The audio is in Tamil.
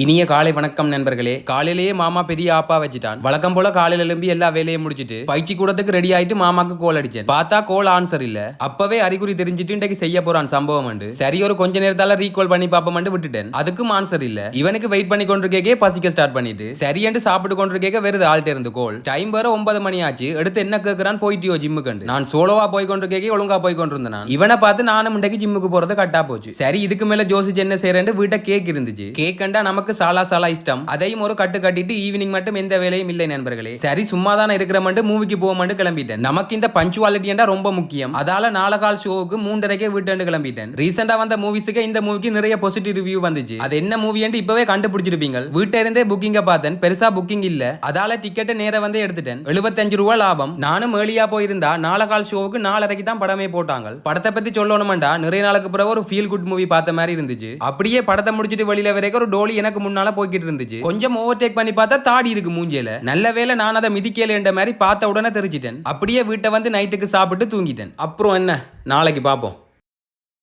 இனிய காலை வணக்கம் நண்பர்களே. காலையிலேயே மாமா பெரிய ஆப்பா வச்சுட்டான். வழக்கம் போல காலையில எழும்பி எல்லா வேலையும் முடிச்சிட்டு பயிற்சி கூடத்துக்கு ரெடி ஆயிட்டு மாமாக்கு கோல் அடிச்சேன். பார்த்தா கோல் ஆன்சர் இல்ல. அப்பவே அறிகுறி தெரிஞ்சிட்டு இன்றைக்கு செய்ய போறான் சம்பவம் உண்டு. சரி ஒரு கொஞ்ச நேரத்தால ரீகால் பண்ணி பாப்போம் விட்டுட்டேன். அதுக்கும் ஆன்சர் இல்ல. இவனுக்கு வெயிட் பண்ணி கொண்டிருக்கே பசிக்க ஸ்டார்ட் பண்ணிட்டு சரி என்று சாப்பிட்டு கொண்டிருக்கே வருது ஆள்கிட்ட இருந்து கோல். டைம் வர 9 மணி ஆச்சு. எடுத்து என்ன கேட்கிறான், போயிட்டியோ ஜிம்முக்கு கண்டு. நான் சோலோவா போய் கொண்டிருக்கே ஒழுங்கா போய் கொண்டிருந்தேன். இவனை பார்த்து நானும் இன்றைக்கு ஜிம்முக்கு போறது கட்டா போச்சு. சரி இதுக்கு மேல ஜோசிச்சு என்ன செய்யறேன், வீட்டை கேக் இருந்துச்சு. கேக் கண்டா நமக்கு சாலா சாலா அதையும் ஒரு கட்டு கட்டிட்டு ஈவினிங் மட்டும் எந்த வேலையும் இல்லை நண்பர்களே. சரி சும்மா தானே இருக்கிற மூவிக்கு போவோம் கிளம்பிட்டேன். நமக்கு இந்த பஞ்சுவாலிட்டி ரொம்ப முக்கியம். அதால 4:15 ஷோவுக்கு 3:30 வீட்டு கிளம்பிட்டேன். ரீசெண்டா வந்த மூவிஸ்க்கு இந்த மூவிக்கு நிறைய பாசிட்டிவ் ரிவ்யூ வந்துச்சு. அது என்ன மூவி இப்பவே கண்டுபிடிச்சிருப்பீங்க. வீட்டை இருந்தே புக்கிங்க பார்த்தேன். பெருசா புக்கிங் இல்ல. அதால டிக்கெட் நேர வந்து எடுத்துட்டேன். 75 ரூபாய் லாபம். நானும் ஏர்லியா போயிருந்தா 4:15 ஷோவுக்கு 4:30 தான் படமே போட்டாங்க. படத்தை பத்தி சொல்லணும்டா நிறைய நாளுக்கு பிறகு ஒரு ஃபீல் குட் மூவி பார்த்த மாதிரி இருந்துச்சு. அப்படியே படத்தை முடிச்சிட்டு வெளியில வரைக்கும் ஒரு டோலி எனக்கு முன்னால போய்கிட்டு இருந்துச்சு. கொஞ்சம் ஓவர்டேக் பண்ணி பார்த்தா தாடி இருக்கு மூஞ்சில. நல்ல வேளை நான் அதை மிதிக்கல மாதிரி பார்த்த உடனே தெரிஞ்சிட்டேன். அப்படியே வீட்டை வந்து நைட்டுக்கு சாப்பிட்டு தூங்கிட்டேன். அப்புறம் என்ன, நாளைக்கு பார்ப்போம்.